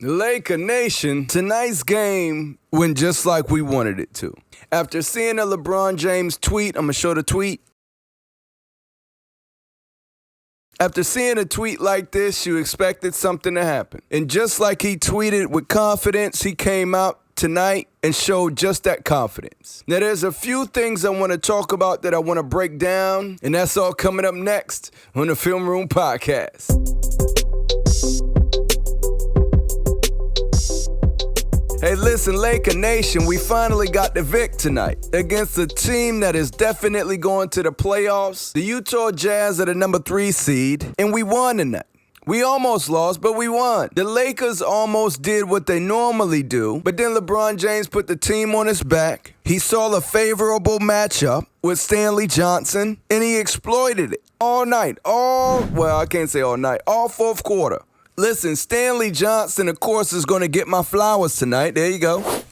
Laker Nation, tonight's game went just like we wanted it to. After seeing a LeBron James tweet, I'm going to show the tweet. After seeing a tweet like this, you expected something to happen. And just like he tweeted with confidence, he came out tonight and showed just that confidence. Now, there's a few things I want to talk about that I want to break down, and that's all coming up next on the Film Room Podcast. Hey, listen, Laker Nation, we finally got the Vic tonight against a team that is definitely going to the playoffs. The Utah Jazz are the number 3 seed, and we won tonight. We almost lost, but we won. The Lakers almost did what they normally do, but then LeBron James put the team on his back. He saw a favorable matchup with Stanley Johnson, and he exploited it all night. All fourth quarter. Listen, Stanley Johnson, of course, is going to get my flowers tonight. There you go.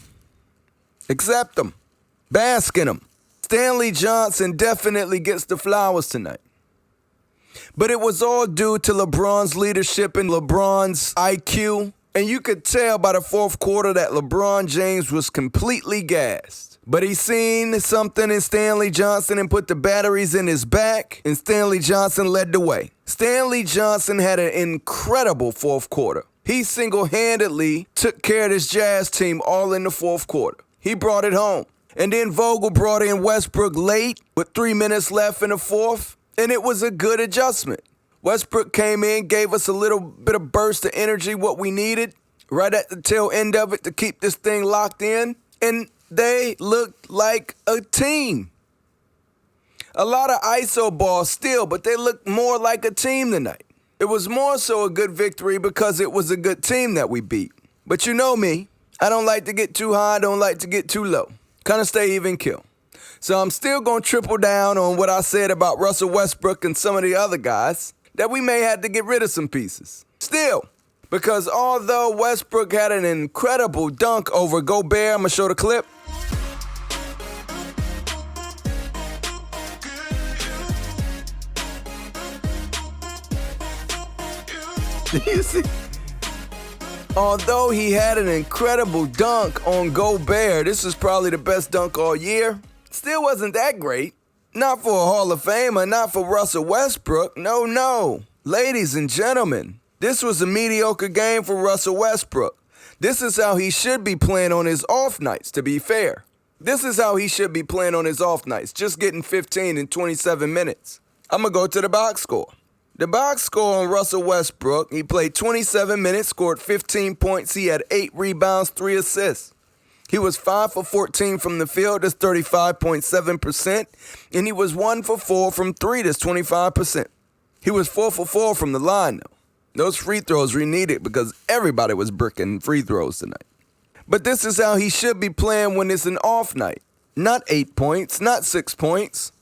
Accept them. Bask in them. Stanley Johnson definitely gets the flowers tonight. But it was all due to LeBron's leadership and LeBron's IQ. And you could tell by the fourth quarter that LeBron James was completely gassed. But he seen something in Stanley Johnson and put the batteries in his back, and Stanley Johnson led the way. Stanley Johnson had an incredible fourth quarter. He single-handedly took care of this Jazz team all in the fourth quarter. He brought it home. And then Vogel brought in Westbrook late with 3 minutes left in the fourth, and it was a good adjustment. Westbrook came in, gave us a little bit of burst of energy, what we needed, right at the tail end of it to keep this thing locked in, and they looked like a team. A lot of ISO ball still, but they looked more like a team tonight. It was more so a good victory because it was a good team that we beat. But you know me, I don't like to get too high, I don't like to get too low. Kind of stay even kill. So I'm still going to triple down on what I said about Russell Westbrook and some of the other guys, that we may have to get rid of some pieces. Still, because although Westbrook had an incredible dunk over Gobert, I'm going to show the clip. You see? Although he had an incredible dunk on Gobert, this is probably the best dunk all year, still wasn't that great. Not for a Hall of Famer, not for Russell Westbrook. No. Ladies and gentlemen, this was a mediocre game for Russell Westbrook. This is how he should be playing on his off nights, to be fair. This is how he should be playing on his off nights, just getting 15 in 27 minutes. I'm going to go to the box score. The box score on Russell Westbrook, he played 27 minutes, scored 15 points. He had 8 rebounds, 3 assists. He was 5 for 14 from the field, that's 35.7%. And he was 1 for 4 from 3, that's 25%. He was 4 for 4 from the line, though. Those free throws were needed because everybody was bricking free throws tonight. But this is how he should be playing when it's an off night. Not 8 points, not 6 points.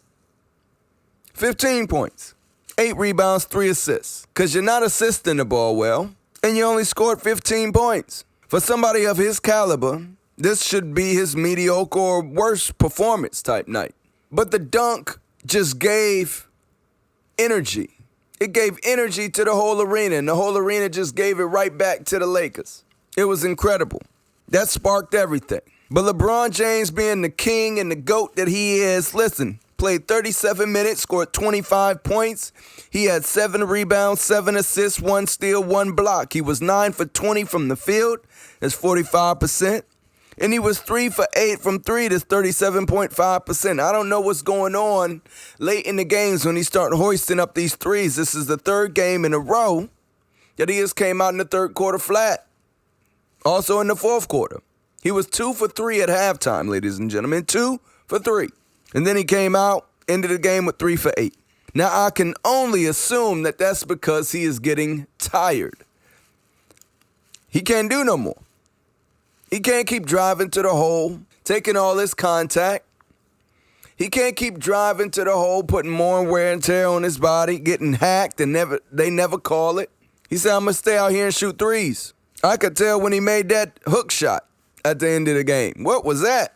15 points. 8 rebounds, 3 assists. Because you're not assisting the ball well, and you only scored 15 points. For somebody of his caliber, this should be his mediocre or worst performance type night. But the dunk just gave energy. It gave energy to the whole arena, and the whole arena just gave it right back to the Lakers. It was incredible. That sparked everything. But LeBron James, being the king and the GOAT that he is, listen, played 37 minutes, scored 25 points. He had 7 rebounds, 7 assists, 1 steal, 1 block. He was 9 for 20 from the field. That's 45%. And he was 3 for 8 from 3. That's 37.5%. I don't know what's going on late in the games when he started hoisting up these threes. This is the 3rd game in a row that he just came out in the 3rd quarter flat. Also in the 4th quarter. He was 2 for 3 at halftime, ladies and gentlemen. 2 for 3. And then he came out, ended the game with 3 for 8. Now, I can only assume that that's because he is getting tired. He can't do no more. He can't keep driving to the hole, taking all this contact. He can't keep driving to the hole, putting more wear and tear on his body, getting hacked, and they never call it. He said, I'm going to stay out here and shoot threes. I could tell when he made that hook shot at the end of the game. What was that?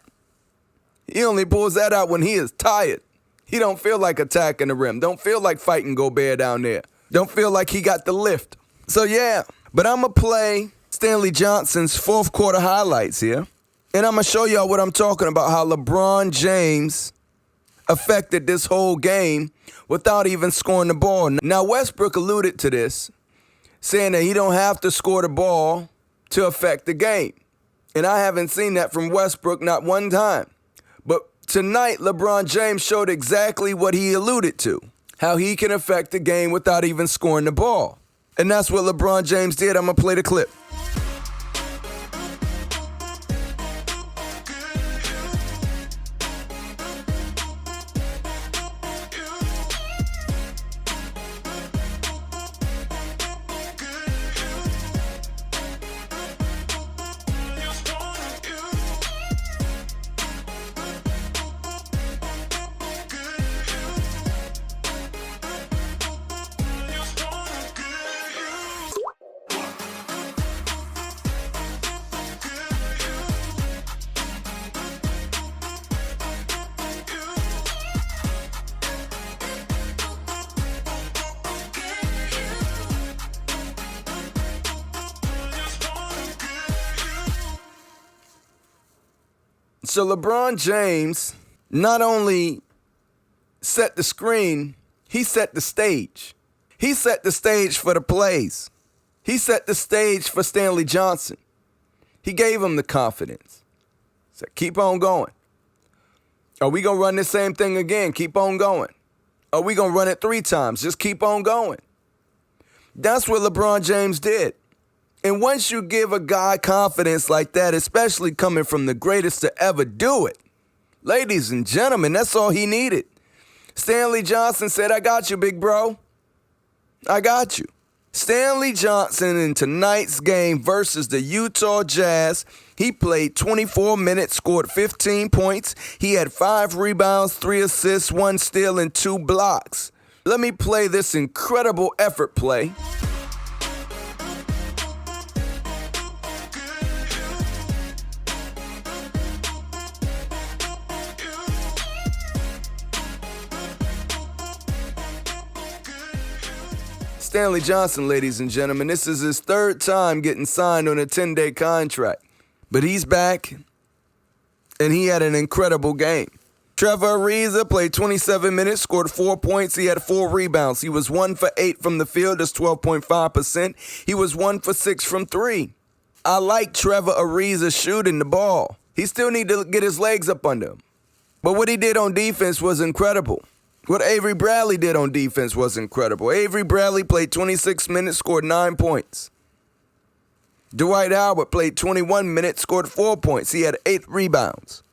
He only pulls that out when he is tired. He don't feel like attacking the rim. Don't feel like fighting Gobert down there. Don't feel like he got the lift. So, yeah. But I'm going to play Stanley Johnson's fourth quarter highlights here. And I'm going to show y'all what I'm talking about, how LeBron James affected this whole game without even scoring the ball. Now, Westbrook alluded to this, saying that he don't have to score the ball to affect the game. And I haven't seen that from Westbrook not one time. But tonight, LeBron James showed exactly what he alluded to, how he can affect the game without even scoring the ball. And that's what LeBron James did. I'm going to play the clip. So LeBron James not only set the screen, he set the stage. He set the stage for the plays. He set the stage for Stanley Johnson. He gave him the confidence. Said, keep on going. Are we going to run the same thing again? Keep on going. Are we going to run it 3 times? Just keep on going. That's what LeBron James did. And once you give a guy confidence like that, especially coming from the greatest to ever do it, ladies and gentlemen, that's all he needed. Stanley Johnson said, I got you, big bro. I got you. Stanley Johnson in tonight's game versus the Utah Jazz, he played 24 minutes, scored 15 points. He had 5 rebounds, 3 assists, 1 steal, and 2 blocks. Let me play this incredible effort play. Stanley Johnson, ladies and gentlemen, this is his 3rd time getting signed on a 10-day contract. But he's back, and he had an incredible game. Trevor Ariza played 27 minutes, scored 4 points. He had 4 rebounds. He was 1 for 8 from the field. That's 12.5%. He was 1 for 6 from 3. I like Trevor Ariza shooting the ball. He still need to get his legs up under him. But what he did on defense was incredible. What Avery Bradley did on defense was incredible. Avery Bradley played 26 minutes, scored 9 points. Dwight Howard played 21 minutes, scored 4 points. He had 8 rebounds.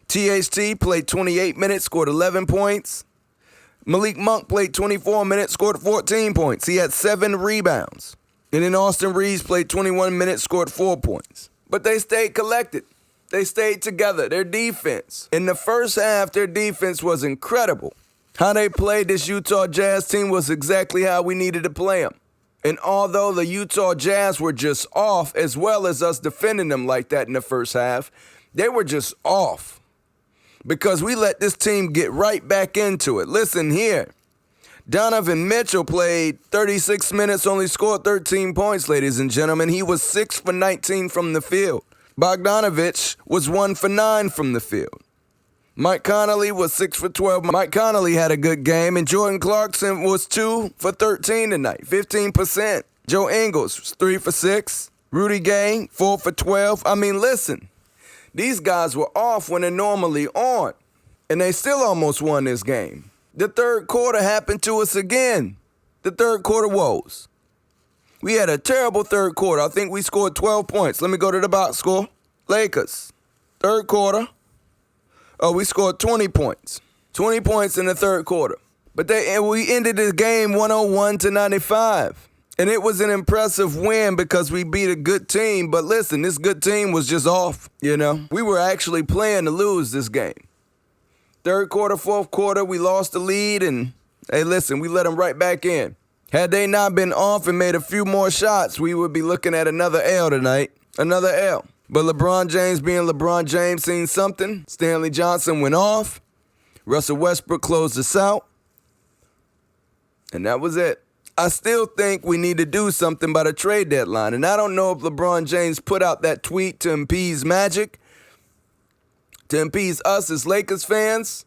THT played 28 minutes, scored 11 points. Malik Monk played 24 minutes, scored 14 points. He had 7 rebounds. And then Austin Reeves played 21 minutes, scored 4 points. But they stayed collected. They stayed together. Their defense. In the first half, their defense was incredible. How they played this Utah Jazz team was exactly how we needed to play them. And although the Utah Jazz were just off, as well as us defending them like that in the first half, they were just off. Because we let this team get right back into it. Listen here. Donovan Mitchell played 36 minutes, only scored 13 points, ladies and gentlemen. He was 6 for 19 from the field. Bogdanovich was 1 for 9 from the field. Mike Conley was 6 for 12. Mike Conley had a good game, and Jordan Clarkson was 2 for 13 tonight, 15%. Joe Ingles was 3 for 6. Rudy Gay, 4 for 12. I mean, listen, these guys were off when they're normally on, and they still almost won this game. The third quarter happened to us again. The third quarter woes. We had a terrible third quarter. I think we scored 12 points. Let me go to the box score. Lakers, third quarter. Oh, we scored 20 points. 20 points in the third quarter. But we ended the game 101-95. And it was an impressive win because we beat a good team. But listen, this good team was just off, you know. We were actually playing to lose this game. Third quarter, fourth quarter, we lost the lead. And, hey, listen, we let them right back in. Had they not been off and made a few more shots, we would be looking at another L tonight. Another L. But LeBron James being LeBron James seen something. Stanley Johnson went off. Russell Westbrook closed us out. And that was it. I still think we need to do something by the trade deadline. And I don't know if LeBron James put out that tweet to appease Magic, to appease us as Lakers fans,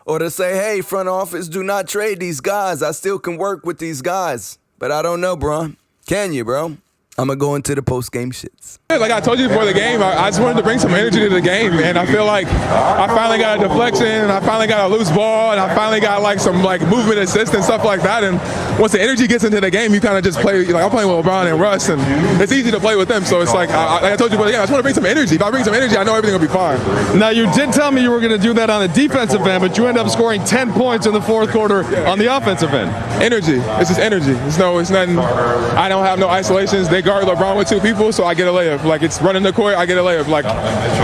or to say, hey, front office, do not trade these guys. I still can work with these guys. But I don't know, bro. Can you, bro? I'm going to go into the post-game shits. Like I told you before the game, I just wanted to bring some energy to the game, and I feel like I finally got a deflection, and I finally got a loose ball, and I finally got like some like movement assist and stuff like that. And once the energy gets into the game, you kind of just play. Like I'm playing with LeBron and Russ, and it's easy to play with them. So it's like I told you before the game, I just want to bring some energy. If I bring some energy, I know everything will be fine. Now you did tell me you were going to do that on the defensive end, but you ended up scoring 10 points in the fourth quarter on the offensive end. Energy. It's just energy. It's nothing. I don't have no isolations. They guard LeBron with two people, so I get a layup. Like it's running the court, I get a layup. Like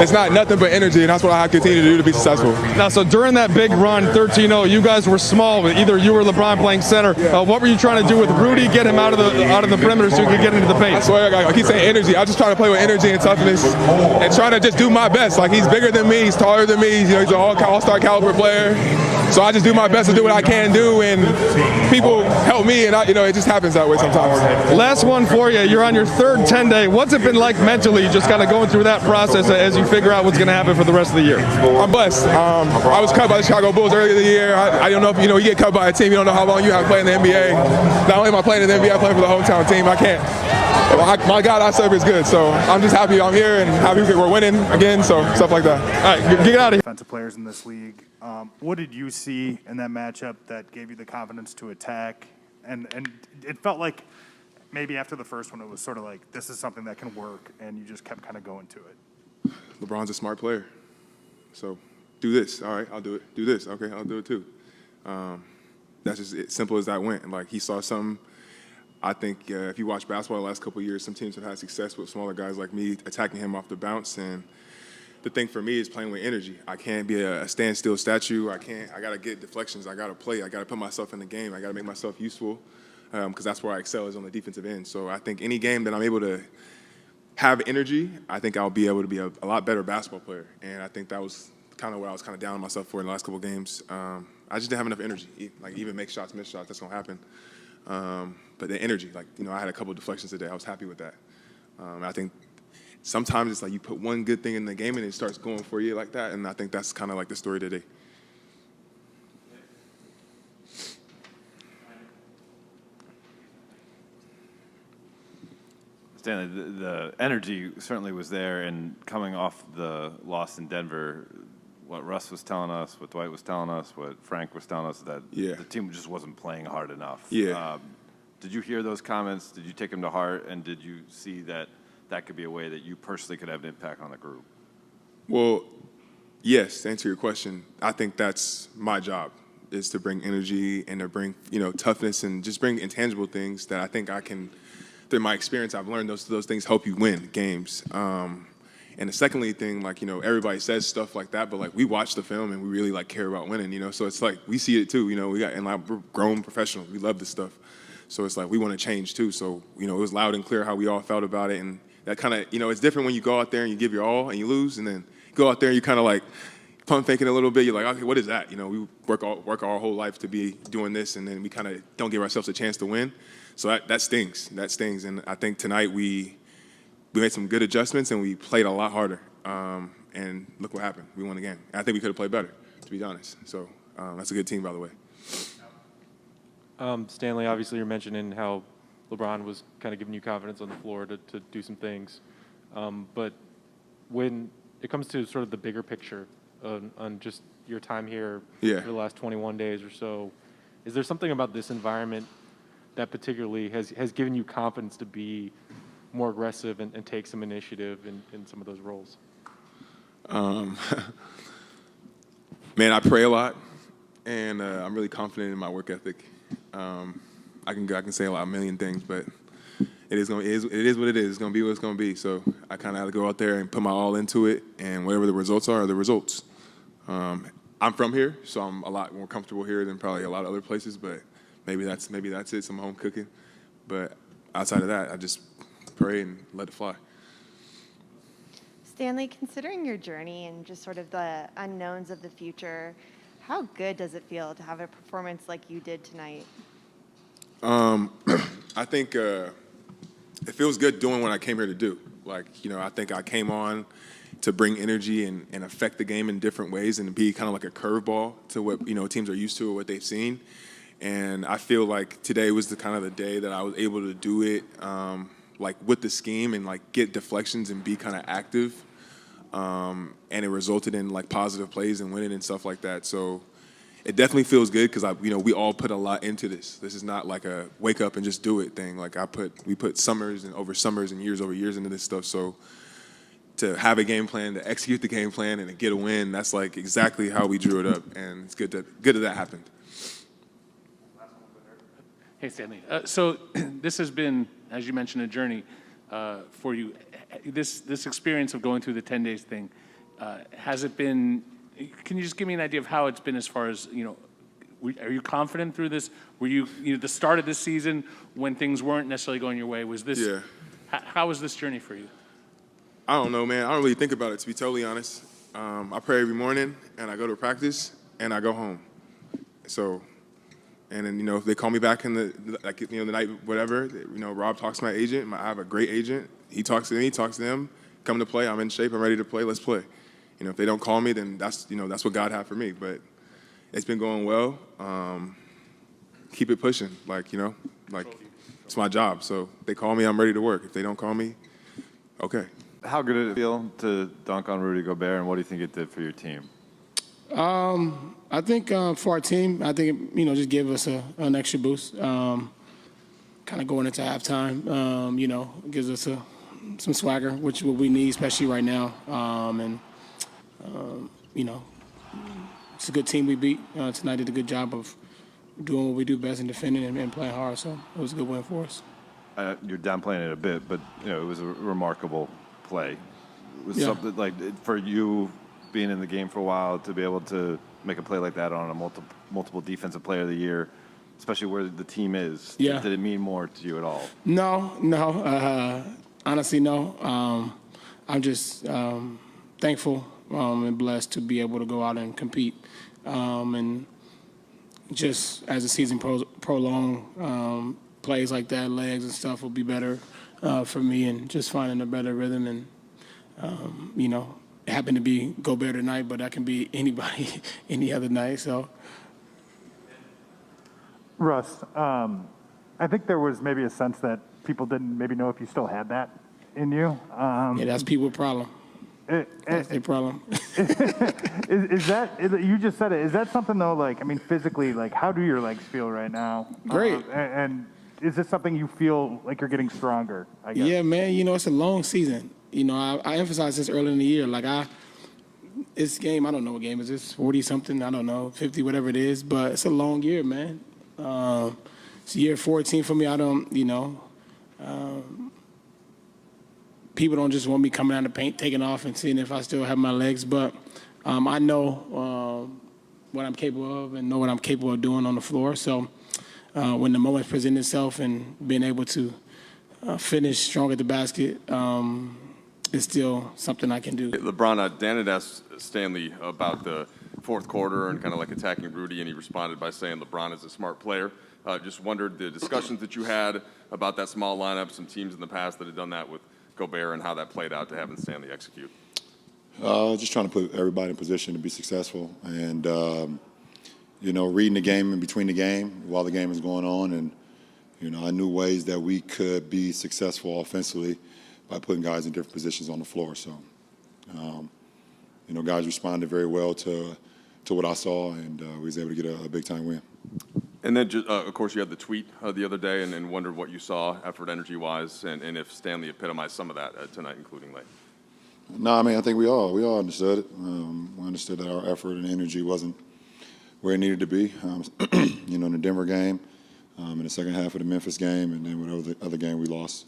it's not nothing but energy, and that's what I have to continue to do to be successful. Now, so during that big run, 13-0, you guys were small. With either you or LeBron playing center. What were you trying to do with Rudy? Get him out of the perimeter so he could get into the paint. I swear, I keep saying energy. I just try to play with energy and toughness, and trying to just do my best. Like he's bigger than me, he's taller than me. You know, he's an all-star caliber player. So I just do my best to do what I can do, and people help me, and it just happens that way sometimes. Last one for you. You're on your third 10-day. What's it been like mentally, just kind of going through that process as you figure out what's going to happen for the rest of the year? I'm blessed. I was cut by the Chicago Bulls earlier in the year. I don't know if you get cut by a team. You don't know how long you have to play in the NBA. Not only am I playing in the NBA, I play for the hometown team. I can't. My God, I serve is good. So I'm just happy I'm here and happy we're winning again. So stuff like that. All right, get out of here. Defensive players in this league. What did you see in that matchup that gave you the confidence to attack? And it felt like maybe after the first one, it was sort of like, this is something that can work, and you just kept kind of going to it. LeBron's a smart player. So do this. All right, I'll do it. Do this. Okay, I'll do it too. That's just as simple as that went. Like he saw something. I think if you watch basketball the last couple of years, some teams have had success with smaller guys like me attacking him off the bounce. And the thing for me is playing with energy. I can't be a standstill statue. I got to get deflections. I got to play. I got to put myself in the game. I got to make myself useful because that's where I excel is on the defensive end. So I think any game that I'm able to have energy, I think I'll be able to be a lot better basketball player. And I think that was kind of what I was kind of down on myself for in the last couple of games. I just didn't have enough energy. Like even make shots, miss shots, that's going to happen. But the energy, I had a couple of deflections today. I was happy with that. I think sometimes it's like you put one good thing in the game and it starts going for you like that, and I think that's kind of like the story today. Stanley, the energy certainly was there, and coming off the loss in Denver, what Russ was telling us, what Dwight was telling us, what Frank was telling us, that the team just wasn't playing hard enough. Yeah. Did you hear those comments? Did you take them to heart? And did you see that could be a way that you personally could have an impact on the group? Well, yes, to answer your question, I think that's my job, is to bring energy and to bring, toughness and just bring intangible things that I think I can, through my experience, I've learned those things help you win games. And the secondly thing, everybody says stuff like that, but we watch the film and we really care about winning, so it's like we see it too, we're grown professionals, we love this stuff. So it's like we want to change too. So, it was loud and clear how we all felt about it. And that kind of, it's different when you go out there and you give your all and you lose, and then go out there and you kind of pump faking a little bit. You're like, okay, what is that? We work our whole life to be doing this, and then we kind of don't give ourselves a chance to win. So that stings. That stings. And I think tonight we made some good adjustments and we played a lot harder. And look what happened. We won the game. And I think we could have played better, to be honest. So that's a good team, by the way. Stanley, obviously you're mentioning how LeBron was kind of giving you confidence on the floor to do some things. But when it comes to sort of the bigger picture on just your time here for the last 21 days or so, is there something about this environment that particularly has given you confidence to be more aggressive and take some initiative in some of those roles? Man, I pray a lot, and I'm really confident in my work ethic. I can say a million things, but it is what it is. It's gonna be what it's gonna be. So I kind of have to go out there and put my all into it, and whatever the results are the results. I'm from here, so I'm a lot more comfortable here than probably a lot of other places. But maybe that's it. Some home cooking, but outside of that, I just pray and let it fly. Stanley, considering your journey and just sort of the unknowns of the future, how good does it feel to have a performance like you did tonight? I think it feels good doing what I came here to do. Like, I think I came on to bring energy and affect the game in different ways and be kind of like a curveball to what, teams are used to or what they've seen. And I feel like today was the kind of the day that I was able to do it, like with the scheme and like get deflections and be kind of active. And it resulted in like positive plays and winning and stuff like that. So it definitely feels good because we all put a lot into this. This is not like a wake up and just do it thing. Like we put summers and years over years into this stuff. So to have a game plan, to execute the game plan, and to get a win, that's like exactly how we drew it up, and it's good that happened. Hey, Stanley. So this has been, as you mentioned, a journey for you. This experience of going through the 10 days thing, has it been? Can you just give me an idea of how it's been as far as, are you confident through this? Were you the start of this season when things weren't necessarily going your way? Was this? Yeah. How was this journey for you? I don't know, man. I don't really think about it, to be totally honest. I pray every morning, and I go to practice, and I go home. So, and then, if they call me back in the night, whatever, Rob talks to my agent. I have a great agent. He talks to me, talks to them. Come to play. I'm in shape. I'm ready to play. Let's play. If they don't call me, then that's what God had for me. But it's been going well. Keep it pushing. It's my job. So if they call me, I'm ready to work. If they don't call me, okay. How good did it feel to dunk on Rudy Gobert, and what do you think it did for your team? I think for our team, I think it, just gave us an extra boost. Kind of going into halftime, gives us some swagger, which is what we need, especially right now. It's a good team we beat. Tonight did a good job of doing what we do best in defending and playing hard, so it was a good win for us. You're downplaying it a bit, but it was a remarkable play. It was something like for you being in the game for a while to be able to make a play like that on a multiple defensive player of the year, especially where the team is. Yeah. Did it mean more to you at all? No. Honestly, no. I'm just thankful and blessed to be able to go out and compete. And just as the season prolonged, plays like that, legs and stuff will be better for me, and just finding a better rhythm. And, it happened to be Gobert tonight, but that can be anybody any other night. So, Russ, I think there was maybe a sense that people didn't maybe know if you still had that in you. Yeah, that's people's problem. That's their problem. Is that, you just said it, is that something though, physically, how do your legs feel right now? Great. And is this something you feel like you're getting stronger, I guess? Yeah, man, it's a long season. I emphasized this early in the year. This game, I don't know what game is this, 40-something, I don't know, 50, whatever it is, but it's a long year, man. It's year 14 for me. I don't, people don't just want me coming out of the paint, taking off and seeing if I still have my legs, but I know what I'm capable of and know what I'm capable of doing on the floor. So when the moment presents itself and being able to finish strong at the basket, is still something I can do. LeBron, Dan had asked Stanley about the fourth quarter and kind of attacking Rudy, and he responded by saying LeBron is a smart player. Just wondered the discussions that you had about that small lineup, some teams in the past that had done that with Gobert, and how that played out to having Stanley execute. Just trying to put everybody in position to be successful, and reading the game in between the game while the game is going on, and I knew ways that we could be successful offensively by putting guys in different positions on the floor. So, guys responded very well to what I saw, and we was able to get a big-time win. And then, of course, you had the tweet the other day and wondered what you saw effort energy-wise and if Stanley epitomized some of that tonight, including late. No, I think we all understood it. We understood that our effort and energy wasn't where it needed to be, in the Denver game, in the second half of the Memphis game, and then whatever the other game we lost.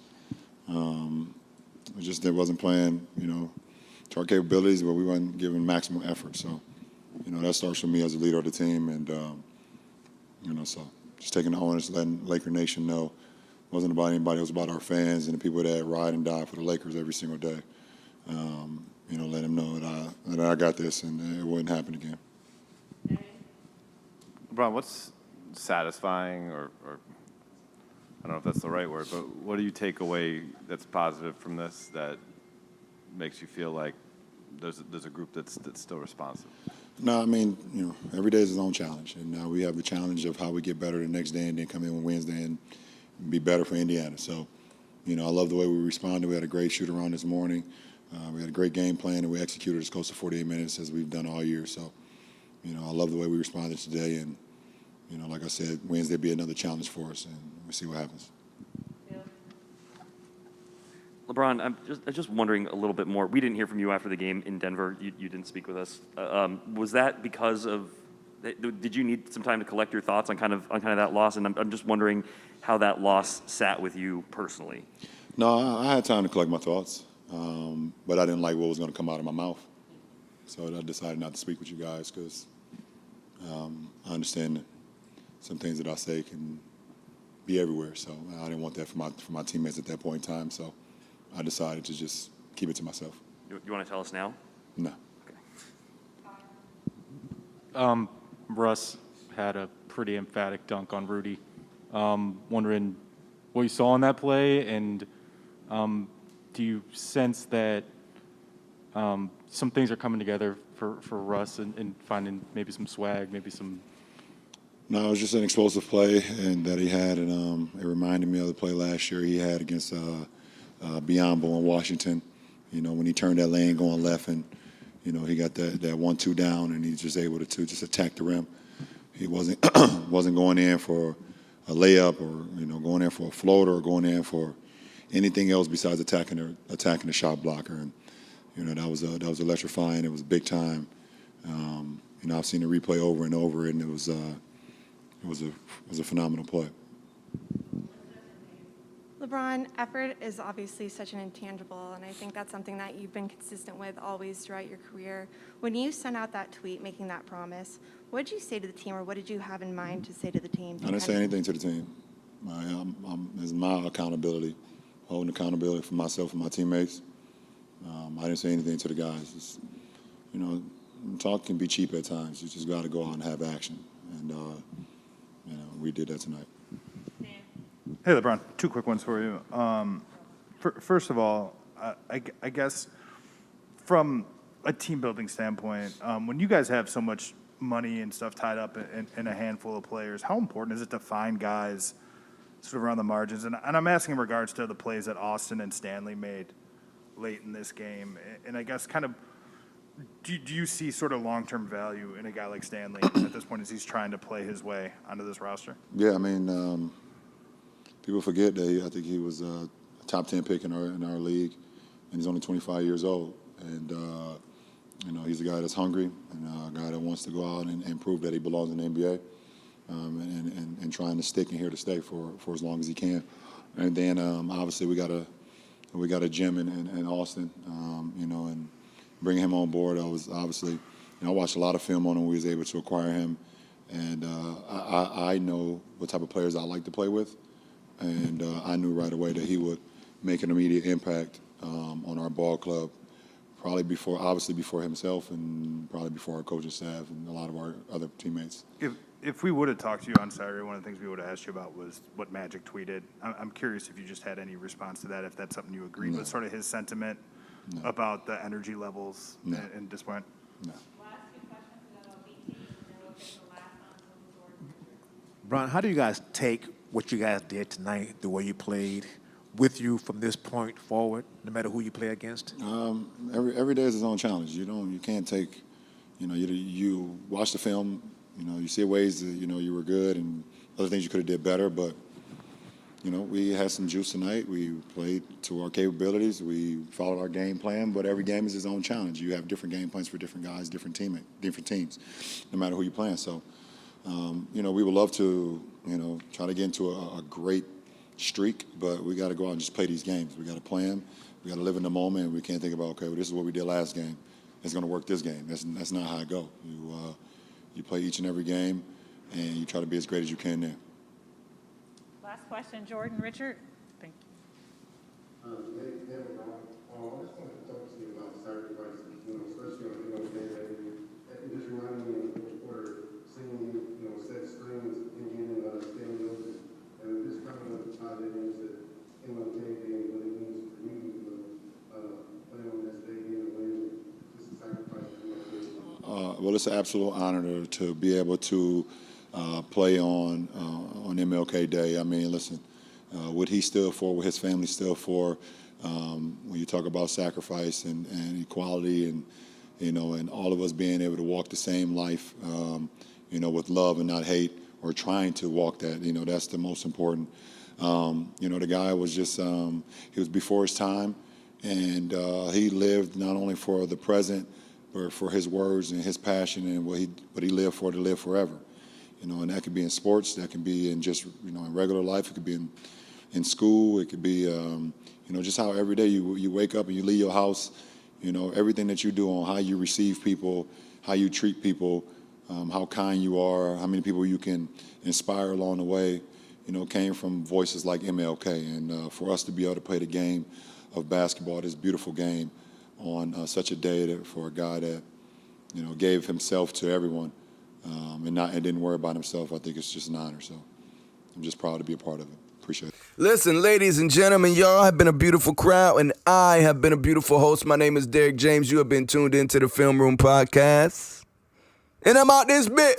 It wasn't playing, to our capabilities, but we weren't giving maximum effort. So, that starts with me as a leader of the team, and so just taking the onus, letting Laker Nation know it wasn't about anybody, it was about our fans and the people that ride and die for the Lakers every single day. Let them know that I got this and it wouldn't happen again. LeBron, what's satisfying or I don't know if that's the right word, but what do you take away that's positive from this that makes you feel like there's a group that's still responsive? No, I mean, every day is its own challenge, and now we have the challenge of how we get better the next day, and then come in on Wednesday and be better for Indiana. So, I love the way we responded. We had a great shoot around this morning. We had a great game plan, and we executed as close to 48 minutes as we've done all year. So, I love the way we responded today, and like I said, Wednesday will be another challenge for us, and we'll see what happens. LeBron, I'm just wondering a little bit more. We didn't hear from you after the game in Denver. You didn't speak with us. Was that because of? Did you need some time to collect your thoughts on kind of that loss? And I'm just wondering how that loss sat with you personally. No, I had time to collect my thoughts, but I didn't like what was going to come out of my mouth, so I decided not to speak with you guys because I understand that some things that I say can be everywhere. So I didn't want that for my teammates at that point in time. So I decided to just keep it to myself. You want to tell us now? No. Okay. Russ had a pretty emphatic dunk on Rudy. Wondering what you saw on that play, and do you sense that some things are coming together for Russ and finding maybe some swag, maybe some? No, it was just an explosive play and that he had, and it reminded me of the play last year he had against Biombo in Washington. When he turned that lane going left, and he got that 1-2 down, and he's just able to just attack the rim. He wasn't going in for a layup or going in for a floater or going in for anything else besides attacking the shot blocker. And that was electrifying. It was big time. I've seen the replay over and over, and it was a phenomenal play. LeBron, effort is obviously such an intangible, and I think that's something that you've been consistent with always throughout your career. When you sent out that tweet making that promise, what did you say to the team, or what did you have in mind to say to the team? I didn't say anything to the team. It's my accountability, holding accountability for myself and my teammates. I didn't say anything to the guys. Talk can be cheap at times. You just got to go out and have action, and we did that tonight. Hey, LeBron, two quick ones for you. First of all, I guess from a team-building standpoint, when you guys have so much money and stuff tied up in a handful of players, how important is it to find guys sort of around the margins? And I'm asking in regards to the plays that Austin and Stanley made late in this game. And I guess kind of, do you see sort of long-term value in a guy like Stanley at this point as he's trying to play his way onto this roster? Yeah, I mean, people forget that I think he was a top 10 pick in our league, and he's only 25 years old. And, he's a guy that's hungry and a guy that wants to go out and prove that he belongs in the NBA and trying to stick in here to stay for as long as he can. And then, obviously, we got a gem in Austin, and bringing him on board. I was obviously, I watched a lot of film on him. We was able to acquire him. And I know what type of players I like to play with. And I knew right away that he would make an immediate impact on our ball club, probably before himself and probably before our coaching staff and a lot of our other teammates. If we would have talked to you on Saturday, one of the things we would have asked you about was what Magic tweeted. I'm curious if you just had any response to that, if that's something you agreed with, sort of his sentiment about the energy levels and disappointment. No. Brian, how do you guys take what you guys did tonight, the way you played, with you from this point forward, no matter who you play against? Every day is its own challenge. You can't take, you watch the film, you see ways that, you were good and other things you could have did better, but, we had some juice tonight. We played to our capabilities. We followed our game plan, but every game is its own challenge. You have different game plans for different guys, different teams, no matter who you're playing. So, we would love to, try to get into a great streak, but we got to go out and just play these games. We got to play them. We got to live in the moment. And we can't think about, okay, well, this is what we did last game. It's going to work this game. That's not how I go. You play each and every game, and you try to be as great as you can there. Last question, Jordan Richard. Thank you. I just wanted to talk to you about sacrifices, especially on the day that it just reminded me in the fourth quarter, seeing you, set screens and getting Stanley open, and just kind of well, it's an absolute honor to be able to play on MLK Day. I mean, listen, what he stood for, what his family stood for, when you talk about sacrifice and equality and, and all of us being able to walk the same life, with love and not hate, or trying to walk that, that's the most important. The guy was just, he was before his time, and he lived not only for the present, but for his words and his passion and what he lived for to live forever. And that could be in sports, that can be in just, in regular life, it could be in school, it could be, just how every day you wake up and you leave your house, everything that you do on how you receive people, how you treat people, how kind you are, how many people you can inspire along the way, came from voices like MLK. And for us to be able to play the game of basketball, this beautiful game, on such a day for a guy that, gave himself to everyone and didn't worry about himself, I think it's just an honor. So I'm just proud to be a part of it. Appreciate it. Listen, ladies and gentlemen, y'all have been a beautiful crowd, and I have been a beautiful host. My name is Derek James. You have been tuned into the Film Room Podcast, and I'm out this bit.